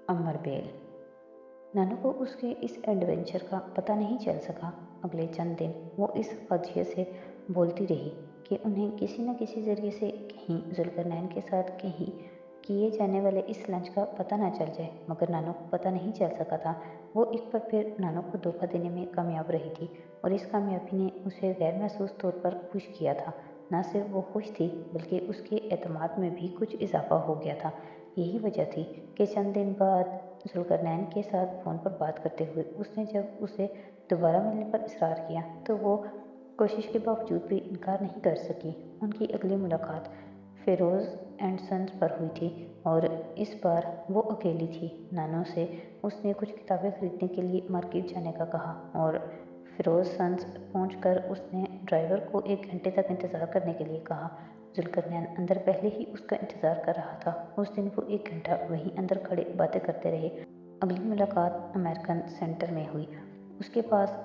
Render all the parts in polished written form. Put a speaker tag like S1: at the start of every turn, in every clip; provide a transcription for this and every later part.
S1: अमर bell. नानू को उसके इस एडवेंचर का पता नहीं चल सका। अगले चंद दिन वो इस ख़दशे से बोलती रही कि उन्हें किसी न किसी ज़रिए से कहीं जुल्करनैन के साथ कहीं किए जाने वाले इस लंच का पता न चल जाए, मगर नानू को पता नहीं चल सका था। वो एक बार फिर नानू को धोखा देने में कामयाब रही थी और इस कामयाबी ने उसे गैर महसूस तौर पर खुश किया था। न सिर्फ वो खुश थी बल्कि उसके एतमाद में भी कुछ इजाफा हो गया था। यही वजह थी कि चंद दिन बाद जुल्करनैन के साथ फ़ोन पर बात करते हुए उसने जब उसे दोबारा मिलने पर इसरार किया तो वो कोशिश के बावजूद भी इनकार नहीं कर सकी। उनकी अगली मुलाकात फ़िरोज़ एंड सन्स पर हुई थी और इस बार वो अकेली थी। नानू से उसने कुछ किताबें खरीदने के लिए मार्केट जाने का कहा और फ़िरोज़ सन्स पहुंचकर उसने ड्राइवर को 1 घंटे तक इंतज़ार करने के लिए कहा। जुल्करनैन अंदर पहले ही उसका इंतज़ार कर रहा था। उस दिन वो 1 घंटा वहीं अंदर खड़े बातें करते रहे। अगली मुलाकात अमेरिकन सेंटर में हुई। उसके पास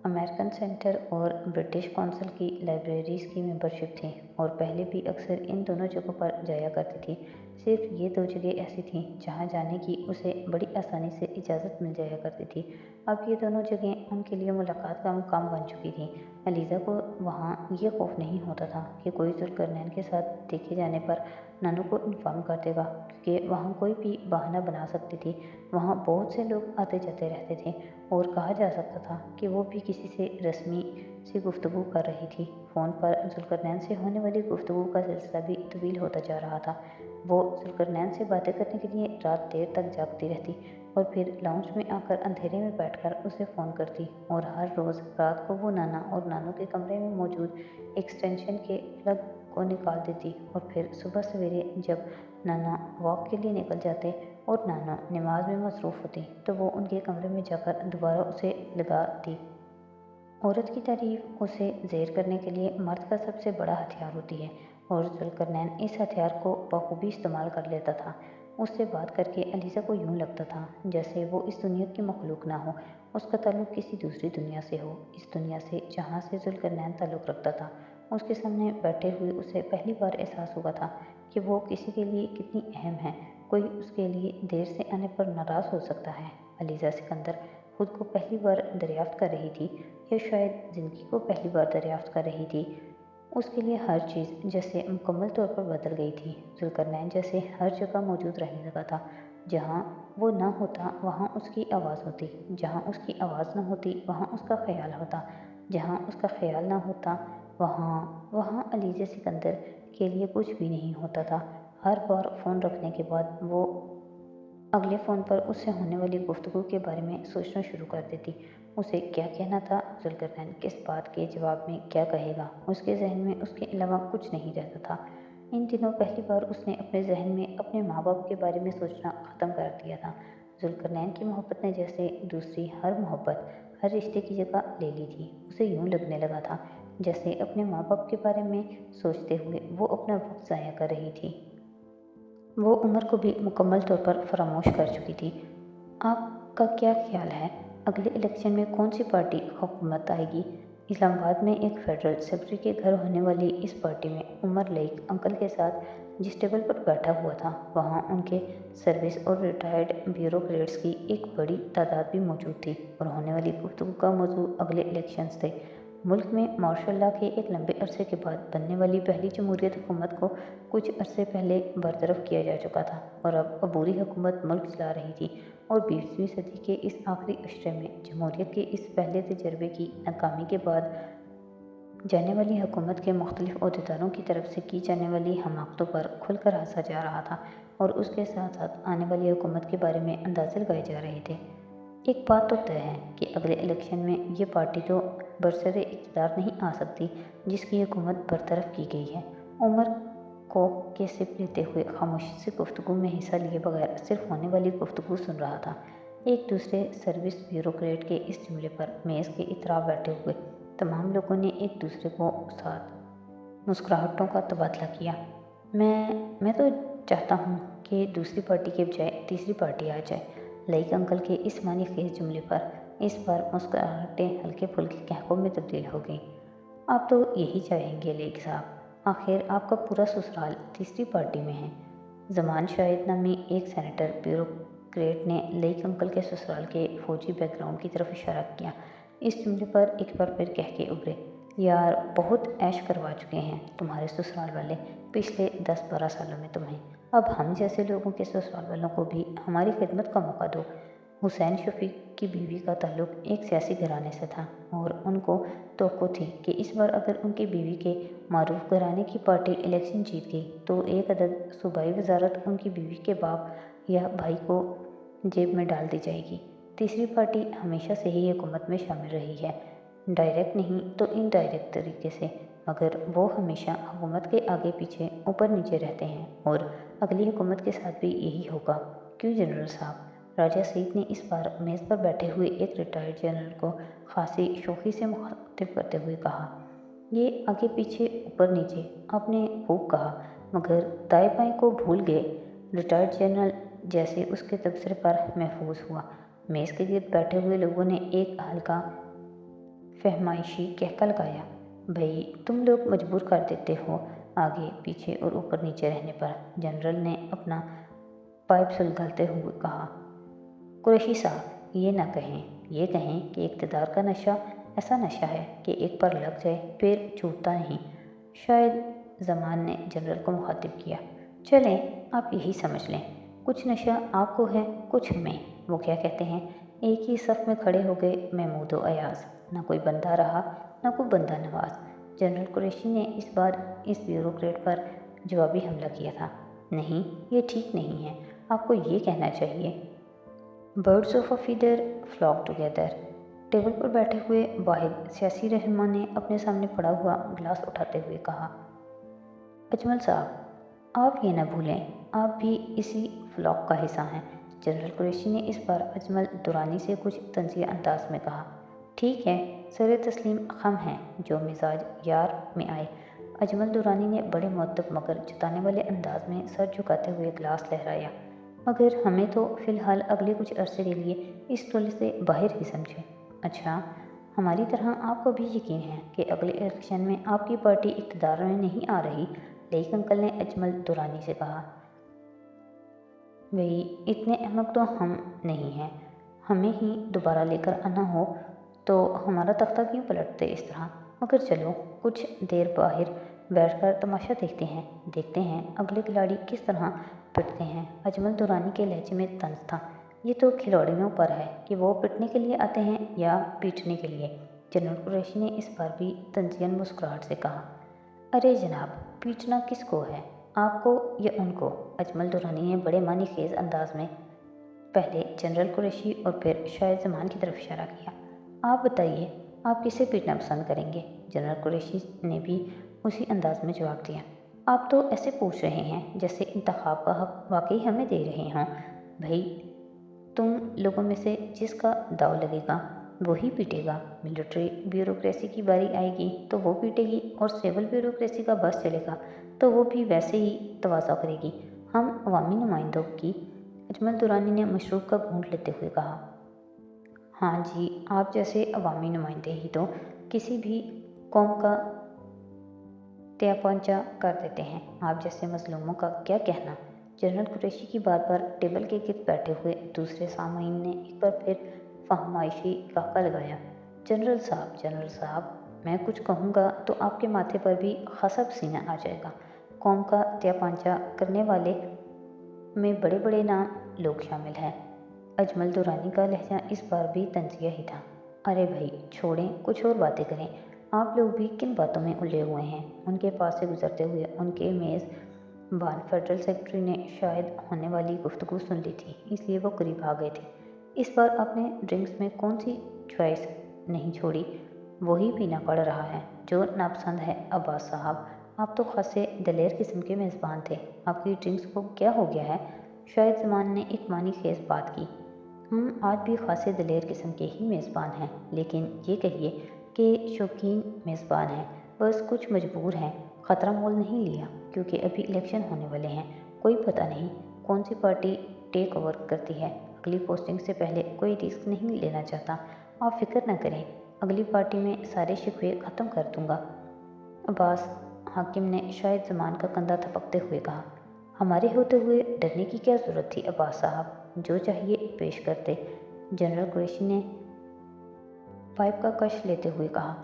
S1: अमेरिकन सेंटर और ब्रिटिश कौंसिल की लाइब्रेरीज़ की मेंबरशिप थी और पहले भी अक्सर इन दोनों जगहों पर जाया करती थी। सिर्फ ये 2 जगह ऐसी थीं जहाँ जाने की उसे बड़ी आसानी से इजाज़त मिल जाया करती थी। अब ये दोनों जगह उनके लिए मुलाकात का मुकाम बन चुकी थीं। अलीज़ा को वहाँ ये खौफ नहीं होता था कि कोई जुल्करनैन के साथ देखे जाने पर नानू को इन्फॉर्म कर देगा, क्योंकि वहाँ कोई भी बहाना बना सकती थी। वहाँ बहुत से लोग आते जाते रहते थे और कहा जा सकता था कि वो भी किसी से रस्मी सी गुफ्तगू कर रही थी। फ़ोन पर जुल्करनैन से होने वाली गुफ्तगू का सिलसिला भी तवील होता जा रहा था। वो जुल्करनैन से बातें करने के लिए रात देर तक जागती रहती और फिर लाउंज में आकर अंधेरे में बैठकर उसे फ़ोन करती और हर रोज़ रात को वो नाना और नानू के कमरे में मौजूद एक्सटेंशन के प्लग को निकाल देती और फिर सुबह सवेरे जब नाना वॉक के लिए निकल जाते और नाना नमाज में मसरूफ़ होती तो वो उनके कमरे में जाकर दोबारा उसे लगा दी। औरत की तारीफ उसे ज़ेर करने के लिए मर्द का सबसे बड़ा हथियार होती है और जुल्करनैन इस हथियार को बखूबी इस्तेमाल कर लेता था। उससे बात करके अलीज़ा को यूँ लगता था जैसे वो इस दुनिया की मखलूक ना हो, उसका ताल्लुक़ किसी दूसरी दुनिया से हो, इस दुनिया से जहाँ से जुल्करनैन ताल्लुक़ रखता था। उसके सामने बैठे हुए उसे पहली बार एहसास हुआ था कि वो किसी के लिए कितनी अहम है। कोई उसके लिए देर से आने पर नाराज़ हो सकता है। अलीज़ा सिकंदर खुद को पहली बार दरियाफ्त कर रही थी या शायद ज़िंदगी को पहली बार दरियाफ्त कर रही थी। उसके लिए हर चीज़ जैसे मुकम्मल तौर पर बदल गई थी। जुल्करनैन जैसे हर जगह मौजूद रहने लगा था। जहाँ वो न होता वहाँ उसकी आवाज़ होती, जहाँ उसकी आवाज़ न होती वहाँ उसका ख़्याल होता, जहाँ उसका ख़्याल न होता वहाँ अलीज़ा सिकंदर के लिए कुछ भी नहीं होता था। हर बार फ़ोन रखने के बाद वो अगले फ़ोन पर उससे होने वाली गुफ्तगू के बारे में सोचना शुरू कर देती। उसे क्या कहना था, जुल्करनैन किस बात के जवाब में क्या कहेगा, उसके जहन में उसके अलावा कुछ नहीं रहता था। इन दिनों पहली बार उसने अपने जहन में अपने माँ बाप के बारे में सोचना ख़त्म कर दिया था। जुल्करनैन की मोहब्बत ने जैसे दूसरी हर मोहब्बत, हर रिश्ते की जगह ले ली थी। उसे यूँ लगने लगा था जैसे अपने माँ बाप के बारे में सोचते हुए वो अपना वक्त ज़ाया कर रही थी। वो उम्र को भी मुकम्मल तौर पर फरामोश कर चुकी थी। आपका क्या ख्याल है, अगले इलेक्शन में कौन सी पार्टी हुकूमत आएगी? इस्लामाबाद में एक फेडरल सेक्रेटरी के घर होने वाली इस पार्टी में उमर लईक अंकल के साथ जिस टेबल पर बैठा हुआ था वहाँ उनके सर्विस और रिटायर्ड ब्यूरोक्रेट्स की एक बड़ी तादाद भी मौजूद थी और होने वाली गुफ्तगू का मौजू अगले इलेक्शंस थे। मुल्क में मार्शल लॉ के एक लंबे अरसे के बाद बनने वाली पहली जमहूरियत हुकूमत को कुछ अरसे पहले बरतरफ किया जा चुका था और अब अबूरी हुकूमत मुल्क चला रही थी और 20वीं सदी के इस आखिरी अशरे में जमहूरियत के इस पहले तजर्बे की नाकामी के बाद जाने वाली हुकूमत के मुख्तलिफ अहदेदारों की तरफ से की जाने वाली हमाकतों पर खुलकर हंसा जा रहा था और उसके साथ साथ आने वाली हुकूमत के बारे में अंदाजे लगाए जा रहे थे। एक बात तो तय है कि अगले इलेक्शन में ये पार्टी तो बरसरे इक़्तिदार नहीं आ सकती जिसकी हुकूमत बरतरफ की गई है। उमर को के सिप लेते हुए खामोशी से गुफ्तगू में हिस्सा लिए बगैर सिर्फ होने वाली गुफ्तगू सुन रहा था। एक दूसरे सर्विस ब्यूरोक्रेट के इस जुमले पर मेज़ के इतराफ़ बैठे हुए तमाम लोगों ने एक दूसरे को साथ मुस्कुराहटों का तबादला किया। मैं तो चाहता हूँ कि दूसरी पार्टी के बजाय तीसरी पार्टी आ जाए। लईक अंकल के इस मानी खेज जुमले पर इस बार मुस्कुराहटें हल्के फुल्के कहकों में तब्दील हो गईं। आप तो यही चाहेंगे लईक साहब, आखिर आपका पूरा ससुराल तीसरी पार्टी में है। जमान शाहिद नामी एक सेनेटर क्रेट ने लईक अंकल के ससुराल के फौजी बैकग्राउंड की तरफ इशारा किया। इस जुमले पर एक बार फिर कह के उभरे, यार बहुत ऐश करवा चुके हैं तुम्हारे ससुराल वाले पिछले 10-12 सालों में तुम्हें, अब हम जैसे लोगों के ससुराल वालों को भी हमारी खिदमत का मौका दो। हुसैन शफीक की बीवी का ताल्लुक एक सियासी घराने से था और उनको तवक्को थी कि इस बार अगर उनकी बीवी के मारूफ घराने की पार्टी इलेक्शन जीत गई तो एक अदद सूबाई वजारत उनकी बीवी के बाप या भाई को जेब में डाल दी जाएगी। तीसरी पार्टी हमेशा से ही हुकूमत में शामिल रही है, डायरेक्ट नहीं तो इनडायरेक्ट तरीके से, मगर वो हमेशा हुकूमत के आगे पीछे ऊपर नीचे रहते हैं और अगली हुकूमत के साथ भी यही होगा। क्यों जनरल साहब? राजा सईद ने इस बार मेज़ पर बैठे हुए एक रिटायर्ड जनरल को खासी शोखी से मुखातिब करते हुए कहा। ये आगे पीछे ऊपर नीचे आपने खूब कहा, मगर दाएं बाएं को भूल गए। रिटायर्ड जनरल जैसे उसके तबसरे पर महफूज हुआ। मेज़ के गिर्द बैठे हुए लोगों ने एक हल्का फहमाइशी कहका लगाया, भाई तुम लोग मजबूर कर देते हो आगे पीछे और ऊपर नीचे रहने पर। जनरल ने अपना पाइप सुलगते हुए कहा, कुरैशी साहब ये ना कहें, ये कहें कि इक़्तिदार का नशा ऐसा नशा है कि एक बार लग जाए फिर छूटता नहीं। शायद ज़मान ने जनरल को मुखातिब किया, चलें आप यही समझ लें, कुछ नशा आपको है कुछ हमें। वो क्या कहते हैं, एक ही सफ़ में खड़े हो गए महमूद व अयाज, ना कोई बंदा रहा ना कोई बंदा नवाज। जनरल कुरैशी ने इस बार इस ब्यूरोक्रेट पर जवाबी हमला किया था। नहीं, ये ठीक नहीं है, आपको ये कहना चाहिए, birds of a feather flock together. Table पर बैठे हुए वाहिद सियासी रहनुमा ने अपने सामने पड़ा हुआ गिलास उठाते हुए कहा, अजमल साहब आप ये न भूलें, आप भी इसी फ्लॉक का हिस्सा हैं। जनरल कुरैशी ने इस बार अजमल दुरानी से कुछ तंज़िया अंदाज में कहा, ठीक है, सर तस्लीम खम है जो मिजाज यार में आए। अजमल दुरानी ने बड़े मुअद्दब मगर जताने वाले अंदाज में सर झुकाते हुए गिलास लहराया, मगर हमें तो फ़िलहाल अगले कुछ अरसे के लिए इस टोले से बाहर ही समझें। अच्छा, हमारी तरह आपको भी यकीन है कि अगले इलेक्शन में आपकी पार्टी इक़्तिदार में नहीं आ रही? लईक अंकल ने अजमल दुरानी से कहा, भाई इतने अहमक तो हम नहीं हैं, हमें ही दोबारा लेकर आना हो तो हमारा तख्ता क्यों पलटते इस तरह। मगर चलो कुछ देर बाहर बैठकर तमाशा देखते हैं अगले खिलाड़ी किस तरह पिटते हैं। अजमल दुरानी के लहजे में तंज था, ये तो खिलाड़ियों पर है कि वो पिटने के लिए आते हैं या पीटने के लिए। जनरल कुरैशी ने इस बार भी तंजियन मुस्कुराहट से कहा, अरे जनाब, पीटना किसको है, आपको या उनको? अजमल दुरानी ने बड़े मानी खेज अंदाज में पहले जनरल कुरैशी और फिर शायद ज़मान की तरफ इशारा किया, आप बताइए आप किसे पीटना पसंद करेंगे? जनरल कुरैशी ने भी उसी अंदाज में जवाब दिया, आप तो ऐसे पूछ रहे हैं जैसे इंतखाब का हक वाकई हमें दे रहे हों। भाई तुम लोगों में से जिसका दाव लगेगा वही पीटेगा। मिलिट्री ब्यूरोक्रेसी की बारी आएगी तो वो पीटेगी और सिविल ब्यूरोक्रेसी का बस चलेगा तो वो भी वैसे ही तवाज़ा करेगी। हम अवामी नुमाइंदों की, अजमल दुरानी ने मशरूब का घूंट लेते हुए कहा, हाँ जी, आप जैसे अवामी नुमाइंदे ही तो किसी भी कौम का त्यापांचा कर देते हैं, आप जैसे मजलूमों का क्या कहना। जनरल कुरैशी की बात पर टेबल के गिर्द बैठे हुए दूसरे सामाईन ने एक बार फिर फहमाइशी काका लगाया, जनरल साहब मैं कुछ कहूँगा तो आपके माथे पर भी खासा पसीना आ जाएगा। कौम का त्यापांचा करने वाले में बड़े बड़े नाम लोग शामिल हैं। अजमल दुरानी का लहजा इस बार भी तंजिया ही था। अरे भाई छोड़ें, कुछ और बातें करें, आप लोग भी किन बातों में उलझे हुए हैं? उनके पास से गुजरते हुए उनके मेज़ बान फेडरल सेक्रेटरी ने शायद होने वाली गुफ्तगू सुन ली थी, इसलिए वो करीब आ गए थे। इस बार अपने ड्रिंक्स में कौन सी चॉइस नहीं छोड़ी, वही पीना पड़ रहा है जो नापसंद है। अब्बास साहब आप तो खासे दलेर किस्म के मेज़बान थे, आपकी ड्रिंक्स को क्या हो गया है? शायद ज़मान ने एक मानी खेज बात की, हम आज भी खासे दलेर किस्म के ही मेज़बान हैं, लेकिन ये कहिए कि शौकीन मेज़बान हैं, बस कुछ मजबूर हैं, ख़तरा मोल नहीं लिया क्योंकि अभी इलेक्शन होने वाले हैं, कोई पता नहीं कौन सी पार्टी टेक ओवर करती है। अगली पोस्टिंग से पहले कोई रिस्क नहीं लेना चाहता, आप फिक्र न करें, अगली पार्टी में सारे शिकवे ख़त्म कर दूँगा। अब्बास हाकिम ने शायद ज़मान का कंधा थपकते हुए कहा, हमारे होते हुए डरने की क्या ज़रूरत थी अब्बास साहब, जो चाहिए पेश करते। जनरल कुरैशी ने पाइप का कश लेते हुए कहा,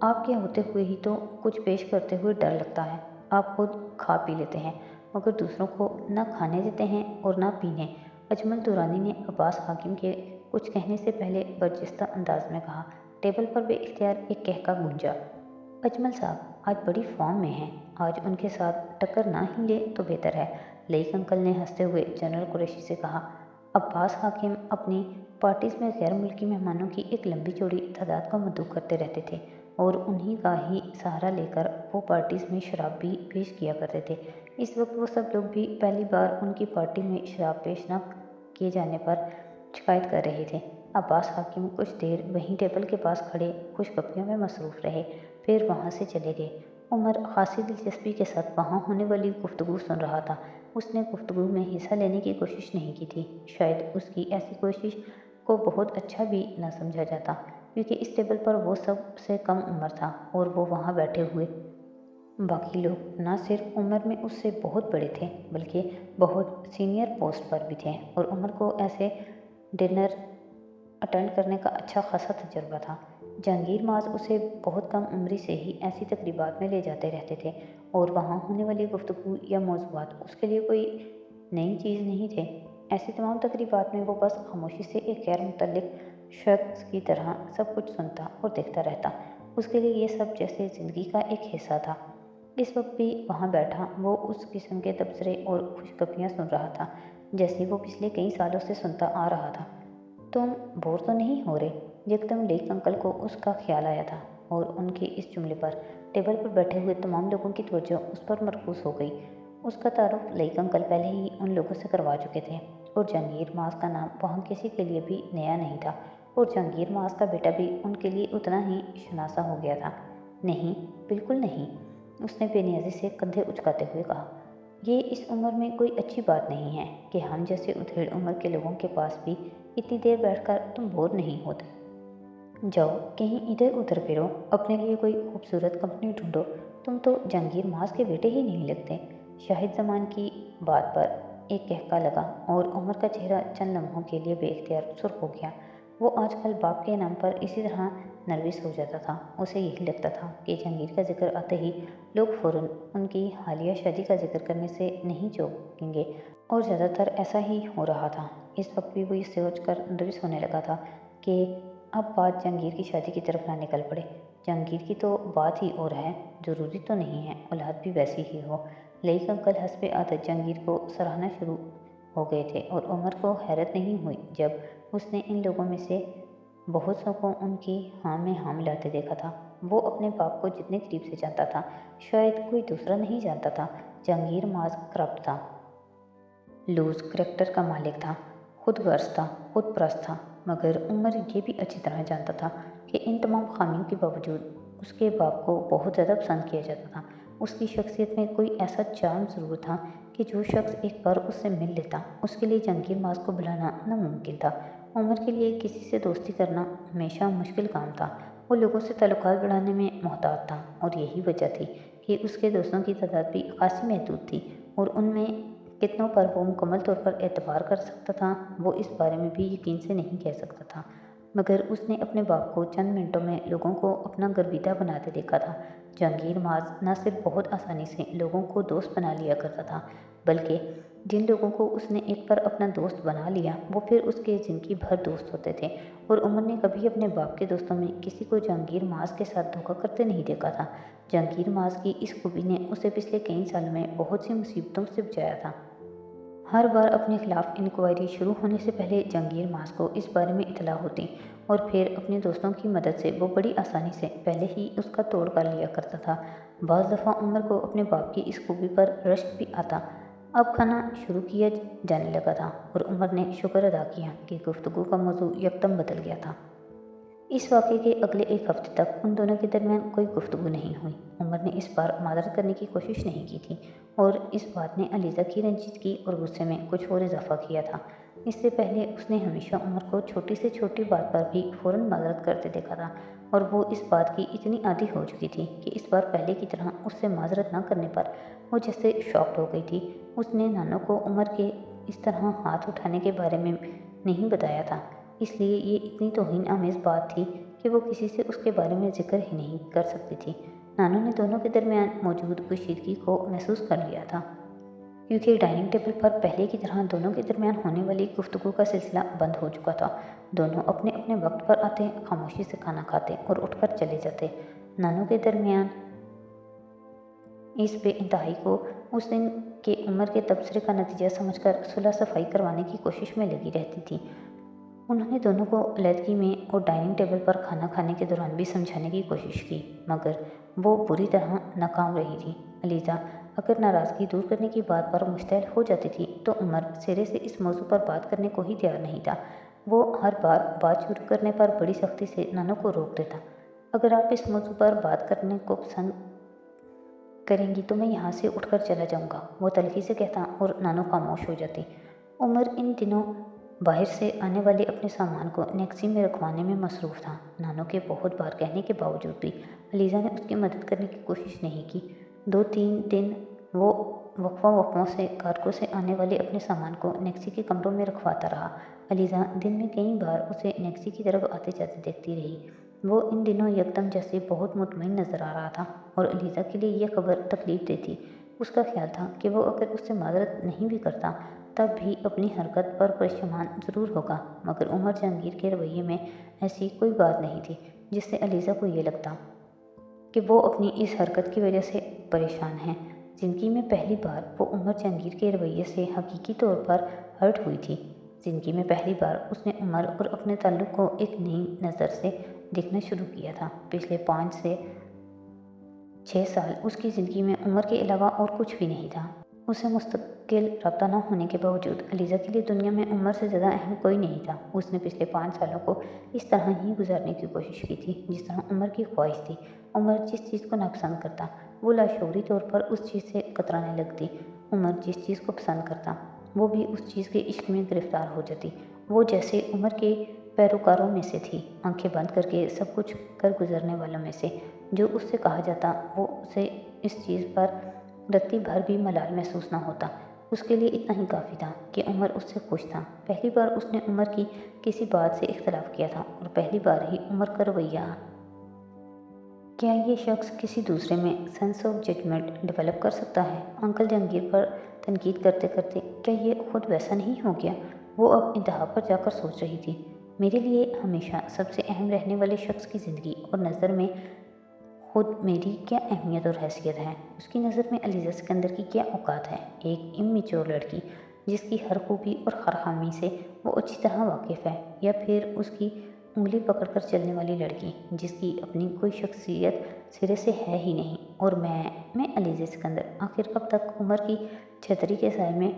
S1: आपके होते हुए ही तो कुछ पेश करते हुए डर लगता है। आप खुद खा पी लेते हैं मगर दूसरों को न खाने देते हैं और न पीने। अजमल दुरानी ने अब्बास हाकिम के कुछ कहने से पहले बर्जिस्ता अंदाज में कहा। टेबल पर बेइख्तियार एक कहका गूंजा। अजमल साहब आज बड़ी फॉर्म में हैं, आज उनके साथ टक्कर ना ही ले तो बेहतर है। लईक अंकल ने हंसते हुए जनरल कुरैशी से कहा। अब्बास हाकिम अपनी पार्टीज में गैर मुल्की मेहमानों की एक लंबी चौड़ी तादाद का मद्दू करते रहते थे और उन्हीं का ही सहारा लेकर वो पार्टीज में शराब भी पेश किया करते थे। इस वक्त वो सब लोग भी पहली बार उनकी पार्टी में शराब पेश न किए जाने पर शिकायत कर रहे थे। अब्बास हाकिम कुछ देर वहीं टेबल के पास खड़े खुशगपियों में मसरूफ़ रहे, फिर वहाँ से चले गए। उमर खासी दिलचस्पी के साथ वहाँ होने वाली गुफ्तगू सुन रहा था। उसने गुफ्तगू में हिस्सा लेने की कोशिश नहीं की थी। शायद उसकी ऐसी कोशिश को बहुत अच्छा भी न समझा जाता, क्योंकि इस टेबल पर वो सबसे कम उम्र था और वो वहाँ बैठे हुए बाकी लोग न सिर्फ उम्र में उससे बहुत बड़े थे बल्कि बहुत सीनियर पोस्ट पर भी थे और उमर को ऐसे डिनर अटेंड करने का अच्छा खासा तजुर्बा था। जहांगीर माज उसे बहुत कम उम्री से ही ऐसी तकरीबात में ले जाते रहते थे और वहाँ होने वाली गुफ्तगू या मौज़ूआत उसके लिए कोई नई चीज़ नहीं थे। ऐसी तमाम तकरीबात में वो बस खामोशी से एक गैर मुतल्लिक शख्स की तरह सब कुछ सुनता और देखता रहता। उसके लिए ये सब जैसे ज़िंदगी का एक हिस्सा था। इस वक्त भी वहाँ बैठा वो उस किस्म के तबसरे और खुशगपियाँ सुन रहा था जैसे वो पिछले कई सालों से सुनता आ रहा था। तुम बोर तो नहीं हो रहे? यकदम लईक अंकल को उसका ख्याल आया था और उनके इस जुमले पर टेबल पर बैठे हुए तमाम लोगों की तवज्जो उस पर मरकूज हो गई। उसका तारुफ लईक अंकल पहले ही उन लोगों से करवा चुके थे और जहांगीर मास का नाम वहाँ किसी के लिए भी नया नहीं था और जहांगीर मास का बेटा भी उनके लिए उतना ही शनासा हो गया था। नहीं, बिल्कुल नहीं, उसने बेनियाजी से कंधे उचकाते हुए कहा। ये इस उम्र में कोई अच्छी बात नहीं है कि हम जैसे उधेड़ उम्र के लोगों के पास भी इतनी देर बैठकर तुम बोर नहीं होते। जाओ कहीं इधर उधर फिरो, अपने लिए कोई खूबसूरत कंपनी ढूंढो। तुम तो जहांगीर मास के बेटे ही नहीं लगते। शाहिद जमान की बात पर एक कहका लगा और उमर का चेहरा चंद लम्हों के लिए बेख्तियार सुर्ख हो गया। वो आजकल बाप के नाम पर इसी तरह नर्वस हो जाता था। उसे यही लगता था कि जहांगीर का जिक्र आते ही लोग फ़ौरन उनकी हालिया शादी का जिक्र करने से नहीं चूकेंगे और ज़्यादातर ऐसा ही हो रहा था। इस वक्त भी वो ये सोच कर नर्वस होने लगा था कि अब बात जहांगीर की शादी की तरफ ना निकल पड़े। जहांगीर की तो बात ही और है, ज़रूरी तो नहीं है औलाद भी वैसी ही हो। लईक अंकल हस्बे आदत जहांगीर को सराहना शुरू हो गए थे और उमर को हैरत नहीं हुई जब उसने इन लोगों में से बहुत सौ को उनकी हाँ में हाँ मिलाते देखा था। वो अपने बाप को जितने करीब से जानता था शायद कोई दूसरा नहीं जानता था। जहांगीर माज करप्ट था, लूज करैक्टर का मालिक था, खुद गर्ज था, खुद परस्त था, मगर उमर ये भी अच्छी तरह जानता था कि इन तमाम खामियों के बावजूद उसके बाप को बहुत ज़्यादा पसंद किया जाता था। उसकी शख्सियत में कोई ऐसा चार्म ज़रूर था कि जो शख्स एक बार उससे मिल लेता उसके लिए जहांगीर माज को बुलाना नामुमकिन था। उमर के लिए किसी से दोस्ती करना हमेशा मुश्किल काम था। वो लोगों से ताल्लुकात बढ़ाने में मोहतात था और यही वजह थी कि उसके दोस्तों की तादाद भी खासी महदूद थी और उनमें कितनों पर वो मुकम्मल तौर पर एतबार कर सकता था वो इस बारे में भी यकीन से नहीं कह सकता था। मगर उसने अपने बाप को चंद मिनटों में लोगों को अपना गर्विदा बनाते देखा था। जहांगीर माज न सिर्फ बहुत आसानी से लोगों को दोस्त बना लिया करता था बल्कि जिन लोगों को उसने एक बार अपना दोस्त बना लिया वो फिर उसके ज़िंदगी भर दोस्त होते थे। और उमर ने कभी अपने बाप के दोस्तों में किसी को जहांगीर माज के साथ धोखा करते नहीं देखा था। जहांगीर माज की इस खूबी ने उसे पिछले कई सालों में बहुत सी मुसीबतों से बचाया था। हर बार अपने खिलाफ इंक्वायरी शुरू होने से पहले जहांगीर माज को इस बारे में इतला होती और फिर अपने दोस्तों की मदद से वो बड़ी आसानी से पहले ही उसका तोड़ कर लिया करता था। बाज़ दफ़ा उमर को अपने बाप की इस खूबी पर रश्क भी आता। अब खाना शुरू किया जाने लगा था और उमर ने शुक्र अदा किया कि गुफ्तगू का मौजू यकदम बदल गया था। इस वाक़े के अगले एक हफ्ते तक उन दोनों के दरमियान कोई गुफ्तगू नहीं हुई। उमर ने इस बार मादरत करने की कोशिश नहीं की थी और इस बात ने अलीज़ा की रंजीदगी और गुस्से में कुछ और इजाफा किया था। इससे पहले उसने हमेशा उमर को छोटी से छोटी बात पर भी फ़ौरन मादरत करते देखा था और वो इस बात की इतनी आदी हो चुकी थी कि इस बार पहले की तरह उससे माजरत न करने पर वो जैसे शॉक्ड हो गई थी। उसने नानो को उमर के इस तरह हाथ उठाने के बारे में नहीं बताया था, इसलिए ये इतनी तौहीन आमेज़ बात थी कि वो किसी से उसके बारे में जिक्र ही नहीं कर सकती थी। नानू ने दोनों के दरमियान मौजूद कशीदगी को महसूस कर लिया था, क्योंकि डाइनिंग टेबल पर पहले की तरह दोनों के दरमियान होने वाली गुफ्तगू का सिलसिला बंद हो चुका था। दोनों अपने अपने वक्त पर आते, खामोशी से खाना खाते और उठकर चले जाते। नानू के दरमियान इस बेइंतहाई को उस दिन के उमर के तबसरे का नतीजा समझकर सुलह सफाई करवाने की कोशिश में लगी रहती थी। उन्होंने दोनों को अलहदगी में और डाइनिंग टेबल पर खाना खाने के दौरान भी समझाने की कोशिश की, मगर वो बुरी तरह नाकाम रही थी। अलीज़ा अगर नाराज़गी दूर करने की बात पर मुश्तैल हो जाती थी तो उमर सिरे से इस मौजू पर बात करने को ही तैयार नहीं था। वो हर बार बात शुरू करने पर बड़ी सख्ती से नानू को रोक देता। अगर आप इस मौजू पर बात करने को पसंद करेंगी तो मैं यहाँ से उठकर चला जाऊँगा, वो तल्खी से कहता और नानू खामोश हो जाती। उमर इन दिनों बाहर से आने वाले अपने सामान को नेक्सी में रखवाने में मसरूफ़ था। नानू के बहुत बार कहने के बावजूद भी अलीज़ा ने उसकी मदद करने की कोशिश नहीं की। 2-3 दिन वो वक्फों से कारकों से आने वाले अपने सामान को नेक्सी के कमरों में रखवाता रहा। अलीज़ा दिन में कई बार उसे नेक्सी की तरफ आते जाते देखती रही। वो इन दिनों यकदम जैसे बहुत मुतमईन नज़र आ रहा था और अलीज़ा के लिए यह खबर तकलीफ दे थी। उसका ख्याल था कि वो अगर उससे माजरत नहीं भी करता तब भी अपनी हरकत पर परेशान ज़रूर होगा, मगर उमर जहांगीर के रवैये में ऐसी कोई बात नहीं थी जिससे अलीज़ा को ये लगता कि वो अपनी इस हरकत की वजह से परेशान है। ज़िंदगी में पहली बार वो उमर जहांगीर के रवैये से हकीकी तौर पर हर्ट हुई थी। ज़िंदगी में पहली बार उसने उमर और अपने ताल्लुक़ को एक नई नज़र से देखना शुरू किया था। पिछले 5 से 6 साल उसकी ज़िंदगी में उमर के अलावा और कुछ भी नहीं था। उसे मुस्तकिल रब्ता न होने के बावजूद अलीज़ा के लिए दुनिया में उमर से ज़्यादा अहम कोई नहीं था। उसने पिछले 5 सालों को इस तरह ही गुजारने की कोशिश की थी जिस तरह उमर की ख्वाहिश थी। उमर जिस चीज़ को नापसंद करता वो लाशऊरी तौर पर उस चीज़ से कतराने लगती। उमर जिस चीज़ को पसंद करता वो भी उस चीज़ के इश्क में गिरफ्तार हो जाती। वो जैसे उमर के पैरोकारों में से थी, आंखें बंद करके सब कुछ कर गुजरने वालों में से। जो उससे कहा जाता वो उसे इस चीज़ पर रत्ती भर भी मलाल महसूस न होता। उसके लिए इतना ही काफ़ी था कि उमर उससे खुश था। पहली बार उसने उमर की किसी बात से इख्तलाफ किया था और पहली बार ही उमर का रवैया क्या ये शख्स किसी दूसरे में सेंस ऑफ जजमेंट डेवलप कर सकता है। अंकल जहांगीर पर तनकीद करते करते क्या ये खुद वैसा नहीं हो गया, वो अब इंतहा पर जाकर सोच रही थी। मेरे लिए हमेशा सबसे अहम रहने वाले शख्स की ज़िंदगी और नज़र में खुद मेरी क्या अहमियत और हैसियत है। उसकी नज़र में अलीज़ा सिकंदर की क्या औकात है। एक इमेच्योर लड़की जिसकी हर खूबी और हर खामी से वो अच्छी तरह वाकिफ़ है, या फिर उसकी उंगली पकड़कर चलने वाली लड़की जिसकी अपनी कोई शख्सियत सिरे से है ही नहीं। और मैं अलीज़ा सिकंदर आखिर कब तक उमर की छतरी के साए में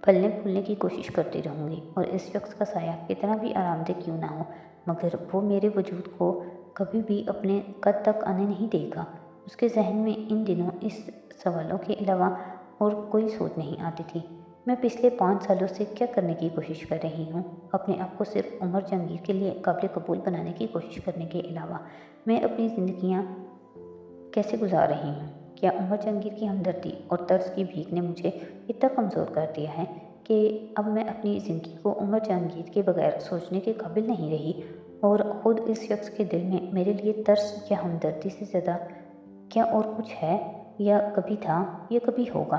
S1: फलने फूलने की कोशिश करती रहूँगी, और इस शख्स का साया कितना भी आरामदेह क्यों ना हो मगर वो मेरे वजूद को कभी भी अपने कद तक आने नहीं देगा। उसके जहन में इन दिनों इस सवालों के अलावा और कोई सोच नहीं आती थी। मैं पिछले 5 सालों से क्या करने की कोशिश कर रही हूँ, अपने आप को सिर्फ उमर जहांगीर के लिए काबिल कबूल बनाने की कोशिश करने के अलावा मैं अपनी ज़िंदगियाँ कैसे गुजार रही हूँ। क्या उमर जहांगीर की हमदर्दी और तर्स की भीख ने मुझे इतना कमज़ोर कर दिया है कि अब मैं अपनी ज़िंदगी को उमर जहांगीर के बगैर सोचने के काबिल नहीं रही, और ख़ुद इस शख्स के दिल में मेरे लिए तर्स या हमदर्दी से ज़्यादा क्या और कुछ है, या कभी था या कभी होगा।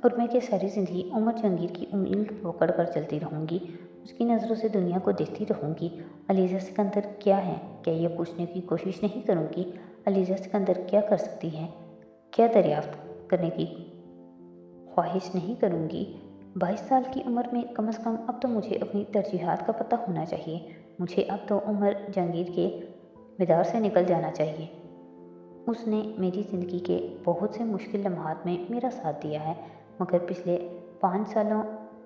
S1: और मैं क्या सारी ज़िंदगी उमर जहांगीर की उंगली पकड़ कर चलती रहूँगी, उसकी नज़रों से दुनिया को देखती रहूँगी। अलीज़ा सिकंदर क्या है, क्या ये पूछने की कोशिश नहीं करूँगी अलीज़ा सिकंदर क्या कर सकती है, क्या दरियाफ्त करने की ख्वाहिश नहीं करूँगी। 22 साल की उम्र में कम से कम अब तो मुझे अपनी तरजीहात का पता होना चाहिए। मुझे अब तो उमर जहांगीर के मदार से निकल जाना चाहिए। उसने मेरी ज़िंदगी के बहुत से मुश्किल लम्हात में मेरा साथ दिया है, मगर पिछले 5 सालों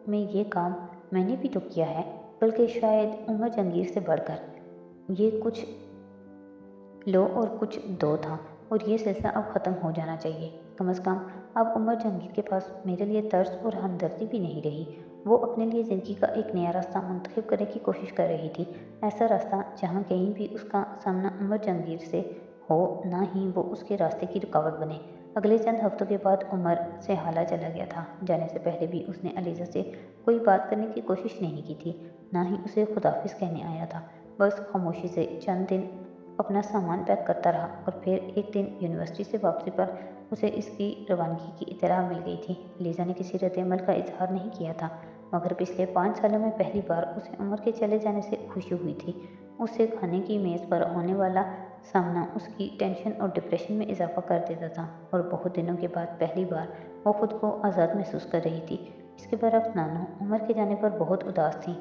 S1: में ये काम मैंने भी तो किया है, बल्कि शायद उमर जहांगीर से बढ़कर। ये कुछ लो और कुछ दो था, और ये सिलसिला अब ख़त्म हो जाना चाहिए। कम से कम अब उमर जहांगीर के पास मेरे लिए तर्स और हमदर्दी भी नहीं रही। वो अपने लिए ज़िंदगी का एक नया रास्ता मुंतखब करने की कोशिश कर रही थी, ऐसा रास्ता जहाँ कहीं भी उसका सामना उमर जहांगीर से हो, ना ही वो उसके रास्ते की रुकावट बने। अगले चंद हफ्तों के बाद उमर से हाला चला गया था। जाने से पहले भी उसने अलीज़ा से कोई बात करने की कोशिश नहीं की थी, ना ही उसे खुदाफिज कहने आया था। बस खामोशी से चंद दिन अपना सामान पैक करता रहा और फिर एक दिन यूनिवर्सिटी से वापसी पर उसे इसकी रवानगी की इत्तला मिल गई थी। अलीज़ा ने किसी रद्द-ए-अमल का इजहार नहीं किया था, मगर पिछले 5 सालों में पहली बार उसे उमर के चले जाने से खुशी हुई थी। उससे खाने की मेज़ पर होने वाला सामना उसकी टेंशन और डिप्रेशन में इजाफा कर देता था, और बहुत दिनों के बाद पहली बार वो खुद को आज़ाद महसूस कर रही थी। इसके बरक्स नानो उमर के जाने पर बहुत उदास थी।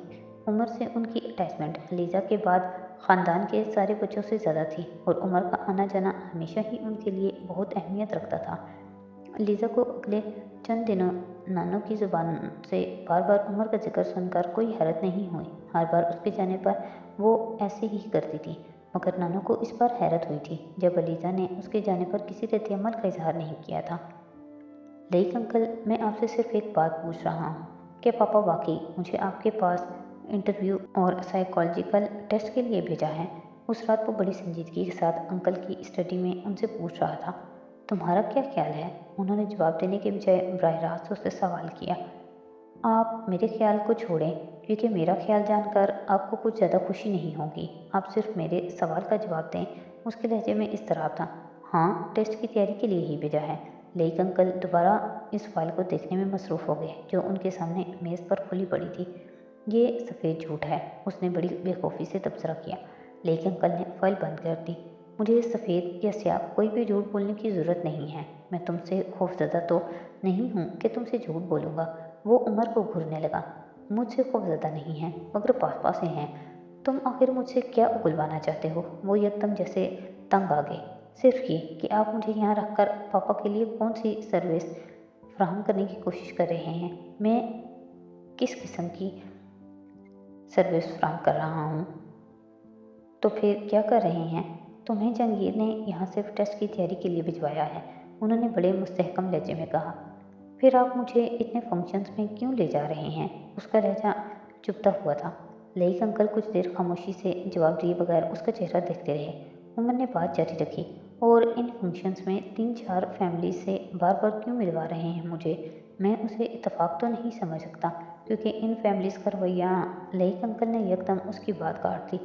S1: उमर से उनकी अटैचमेंट अलीज़ा के बाद ख़ानदान के सारे बच्चों से ज़्यादा थी, और उमर का आना जाना हमेशा ही उनके लिए बहुत अहमियत रखता था। अलीज़ा को अगले चंद दिनों नानो की ज़ुबान से बार बार उमर का जिक्र सुनकर कोई हैरत नहीं हुई। हर बार उसके जाने पर वो ऐसे ही करती थी, मगर नानो को इस बार हैरत हुई थी जब अलीज़ा ने उसके जाने पर किसी रद्द-ए-अमल का इजहार नहीं किया था। लेकिन अंकल, मैं आपसे सिर्फ एक बात पूछ रहा हूँ, क्या पापा वाकई मुझे आपके पास इंटरव्यू और साइकोलॉजिकल टेस्ट के लिए भेजा है? उस रात वो बड़ी संजीदगी के साथ अंकल की स्टडी में उनसे पूछ रहा था। तुम्हारा क्या ख्याल है? उन्होंने जवाब देने के बजाय बराह रास्त उससे सवाल किया। आप मेरे ख्याल को छोड़ें, क्योंकि मेरा ख्याल जानकर आपको कुछ ज़्यादा खुशी नहीं होगी। आप सिर्फ मेरे सवाल का जवाब दें। उसके लहजे में इज़्तिराब था। हाँ, टेस्ट की तैयारी के लिए ही भेजा है। लेकिन अंकल दोबारा इस फाइल को देखने में मसरूफ़ हो गए, जो उनके सामने मेज़ पर खुली पड़ी थी। ये सफ़ेद झूठ है, उसने बड़ी बेखौफी से तबसरा किया। लेकिन अंकल ने फाइल बंद कर दी। मुझे सफ़ेद या स्याह कोई भी झूठ बोलने की ज़रूरत नहीं है। मैं तुमसे खौफज़दा तो नहीं हूँ कि तुमसे झूठ बोलूँगा। वो उमर को घूरने लगा। मुझसे खौफज़दा नहीं है, मगर पापा से हैं। तुम आखिर मुझसे क्या उगलवाना चाहते हो? वो एकदम जैसे तंग आ गए। सिर्फ ये कि आप मुझे यहाँ रखकर पापा के लिए कौन सी सर्विस फराहम करने की कोशिश कर रहे हैं? मैं किस किस्म की सर्विस फराहम कर रहा हूँ? तो फिर क्या कर रहे हैं? तुम्हें जहांगीर ने यहाँ सिर्फ टेस्ट की तैयारी के लिए भिजवाया है, उन्होंने बड़े मुस्तहकम लहजे में कहा। फिर आप मुझे इतने फंक्शंस में क्यों ले जा रहे हैं? उसका लहजा चुभता हुआ था। लेकिन अंकल कुछ देर खामोशी से जवाब दिए बगैर उसका चेहरा देखते रहे। उमर ने बात जारी रखी। और इन फंक्शंस में 3-4 फैमिली से बार बार क्यों मिलवा रहे हैं मुझे? मैं उसे इत्तेफाक तो नहीं समझ सकता, क्योंकि इन फैमिलीज़ का रवैया। लेकिन अंकल ने यकदम उसकी बात काट दी।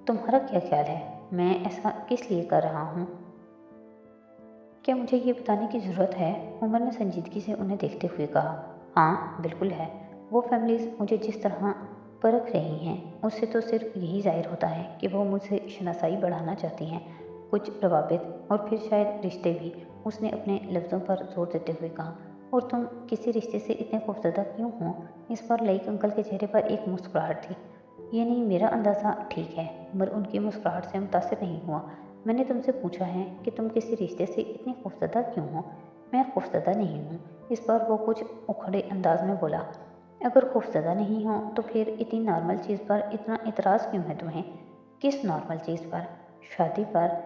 S1: तुम्हारा क्या ख्याल है, मैं ऐसा किस लिए कर रहा हूँ? क्या मुझे ये बताने की ज़रूरत है? उमर ने संजीदगी से उन्हें देखते हुए कहा। हाँ, बिल्कुल है। वो फैमिलीज़ मुझे जिस तरह परख रही हैं, उससे तो सिर्फ यही ज़ाहिर होता है कि वो मुझसे शनासाई बढ़ाना चाहती हैं, कुछ रवाबित और फिर शायद रिश्ते भी। उसने अपने लफ्ज़ों पर जोर देते हुए कहा। और तुम किसी रिश्ते से इतने खौफज़दा क्यों हो? इस बार लईक अंकल के चेहरे पर एक मुस्कुराहट थी। ये नहीं, मेरा अंदाज़ा ठीक है। उमर उनकी मुस्कुराहट से मुतासिर नहीं हुआ। मैंने तुमसे पूछा है कि तुम किसी रिश्ते से इतनी खौफज़दा क्यों हो? मैं खौफज़दा नहीं हूँ। इस बार वो कुछ उखड़े अंदाज में बोला। अगर खौफज़दा नहीं हो तो फिर इतनी नॉर्मल चीज़ पर इतना इतराज़ क्यों है तुम्हें? किस नॉर्मल चीज़ पर? शादी पर?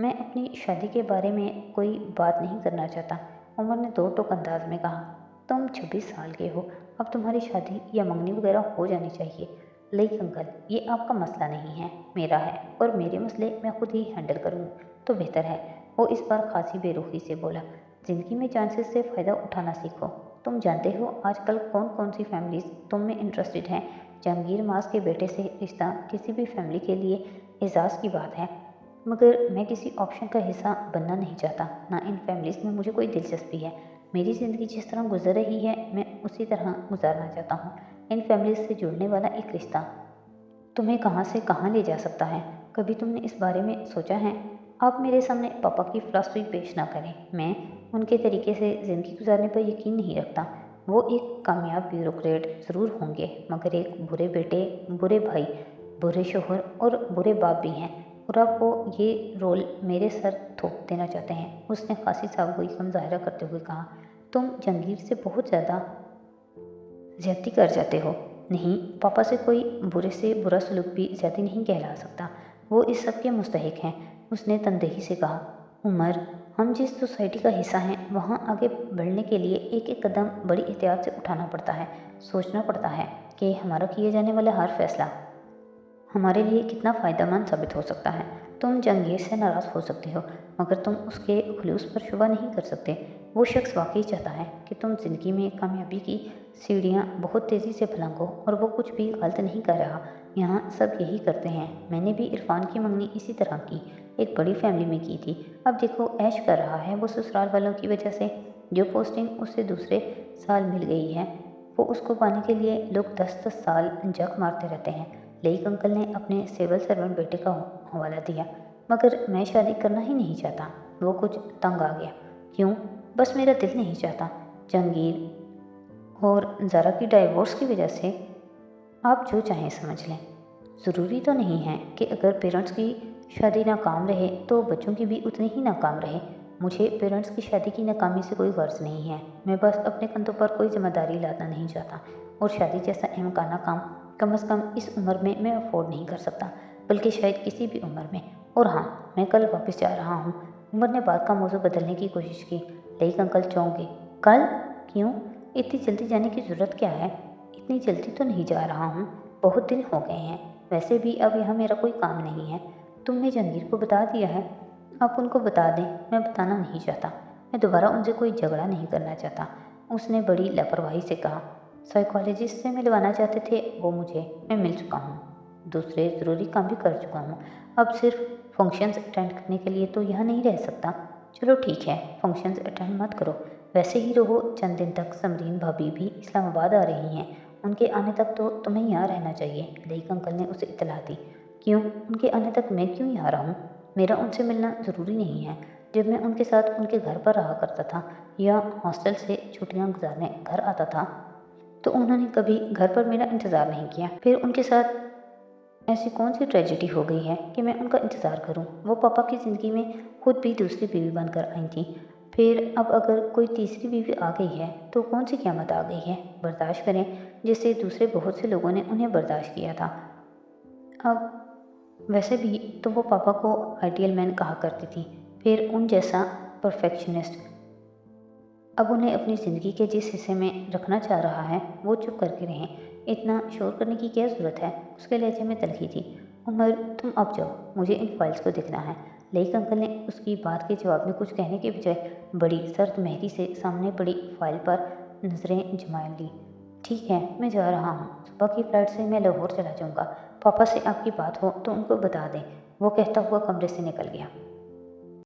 S1: मैं अपनी शादी के बारे में कोई बात नहीं करना चाहता, उमर ने दो टोक अंदाज में कहा। तुम 26 साल के हो, अब तुम्हारी शादी या मंगनी वगैरह हो जानी चाहिए। लेकिन अंकल, ये आपका मसला नहीं है, मेरा है, और मेरे मसले मैं खुद ही हैंडल करूँ तो बेहतर है। वो इस बार खासी बेरुखी से बोला। ज़िंदगी में चांसेस से फ़ायदा उठाना सीखो। तुम जानते हो आजकल कौन कौन सी फैमिलीज़ तुम में इंटरेस्टेड हैं? जहांगीर मास के बेटे से रिश्ता किसी भी फैमिली के लिए एजाज़ की बात है, मगर मैं किसी ऑप्शन का हिस्सा बनना नहीं चाहता। ना इन फैमिलीज़ में मुझे कोई दिलचस्पी है। मेरी ज़िंदगी जिस तरह गुजर रही है, मैं उसी तरह गुजारना चाहता हूँ। इन फैमिलीज़ से जुड़ने वाला एक रिश्ता तुम्हें कहाँ से कहाँ ले जा सकता है? कभी तुमने इस बारे में सोचा है? आप मेरे सामने पापा की फ़िलॉसफी पेश ना करें। मैं उनके तरीके से ज़िंदगी गुजारने पर यकीन नहीं रखता। वो एक कामयाब ब्यूरोक्रेट ज़रूर होंगे, मगर एक बुरे बेटे, बुरे भाई, बुरे शोहर और बुरे बाप भी हैं, और आप वो ये रोल मेरे सर थोप देना चाहते हैं। उसने खासी साफगोई का मुजाहरा करते हुए कहा। तुम जहांगीर से बहुत ज़्यादा ज़्यादती कर जाते हो। नहीं, पापा से कोई बुरे से बुरा सलूक भी ज़्यादती नहीं कहला सकता। वो इस सब के मुस्तहिक हैं, उसने तनदेही से कहा। उमर, हम जिस सोसाइटी का हिस्सा हैं, वहाँ आगे बढ़ने के लिए एक एक कदम बड़ी एहतियात से उठाना पड़ता है। सोचना पड़ता है कि हमारा किए जाने वाला हर फैसला हमारे लिए कितना फ़ायदा मंद साबित हो सकता है। तुम जंगीर से नाराज़ हो सकते हो, मगर तुम उसके खुलूस पर शुबा नहीं कर सकते। वो शख्स वाकई चाहता है कि तुम ज़िंदगी में कामयाबी की सीढ़ियाँ बहुत तेज़ी से फलंगो, और वो कुछ भी गलत नहीं कर रहा। यहाँ सब यही करते हैं। मैंने भी इरफान की मंगनी इसी तरह की, एक बड़ी फैमिली में की थी। अब देखो ऐश कर रहा है वो ससुराल वालों की वजह से। जो पोस्टिंग उसे दूसरे साल मिल गई है, वो उसको पाने के लिए लोग 10-10 साल जक मारते रहते हैं। लेक अंकल ने अपने सिविल सर्वेंट बेटे का हवाला दिया, मगर मैं शादी करना ही नहीं चाहता। वो कुछ तंग आ गया। क्यों? बस मेरा दिल नहीं चाहता। जंगीर और ज़रा की डाइवोर्स की वजह से। आप जो चाहें समझ लें। ज़रूरी तो नहीं है कि अगर पेरेंट्स की शादी नाकाम रहे तो बच्चों की भी उतनी ही नाकाम रहे। मुझे पेरेंट्स की शादी की नाकामी से कोई गर्ज नहीं है। मैं बस अपने कंधों पर कोई जिम्मेदारी लादना नहीं चाहता, और शादी जैसा अहमकाना काम कम से कम इस उम्र में मैं अफोर्ड नहीं कर सकता, बल्कि शायद किसी भी उम्र में। और हाँ, मैं कल वापस जा रहा हूँ। उमर ने बात का मौजू बदलने की कोशिश की, लेकिन अंकल चौंक गए। कल? क्यों? इतनी जल्दी जाने की ज़रूरत क्या है? इतनी जल्दी तो नहीं जा रहा हूँ, बहुत दिन हो गए हैं। वैसे भी अब यहाँ मेरा कोई काम नहीं है। तुमने जंगीर को बता दिया है? आप उनको बता दें, मैं बताना नहीं चाहता। मैं दोबारा उनसे कोई झगड़ा नहीं करना चाहता। उसने बड़ी लापरवाही से कहा। साइकोलॉजिस्ट से मिलवाना चाहते थे वो मुझे, मैं मिल चुका हूँ। दूसरे ज़रूरी काम भी कर चुका हूँ। अब सिर्फ फंक्शंस अटेंड करने के लिए तो यहाँ नहीं रह सकता। चलो ठीक है, फंक्शंस अटेंड मत करो, वैसे ही रहो। चंद दिन तक समरीन भाभी भी इस्लामाबाद आ रही हैं। उनके आने तक तो तुम्हें यहाँ रहना चाहिए, लेकिन अंकल ने उसे इतला दी। क्यों? उनके आने तक मैं क्यों यहाँ रहूँ? मेरा उनसे मिलना ज़रूरी नहीं है। जब मैं उनके साथ उनके घर पर रहा करता था या हॉस्टल से छुट्टियाँ गुजारने घर आता था, तो उन्होंने कभी घर पर मेरा इंतज़ार नहीं किया। फिर उनके साथ ऐसी कौन सी ट्रेजेडी हो गई है कि मैं उनका इंतज़ार करूं? वो पापा की ज़िंदगी में खुद भी दूसरी बीवी बनकर आई थी। फिर अब अगर कोई तीसरी बीवी आ गई है तो कौन सी क़यामत आ गई है? बर्दाश्त करें, जिससे दूसरे बहुत से लोगों ने उन्हें बर्दाश्त किया था। अब वैसे भी तो वो पापा को आइडियल मैन कहा करती थी, फिर उन जैसा परफेक्शनिस्ट। अब उन्हें अपनी ज़िंदगी के जिस हिस्से में रखना चाह रहा है वो चुप करके रहें। इतना शोर करने की क्या ज़रूरत है? उसके लहजे में तलखी थी। उमर, तुम अब जाओ, मुझे इन फाइल्स को देखना है। लेकिन अंकल ने उसकी बात के जवाब में कुछ कहने के बजाय बड़ी सर्द मेहरी से सामने पड़ी फाइल पर नज़रें जमा ली। ठीक है, मैं जा रहा हूँ। सुबह की फ़्लाइट से मैं लाहौर चला जाऊँगा। पापा से आपकी बात हो तो उनको बता दें। वो कहता हुआ कमरे से निकल गया।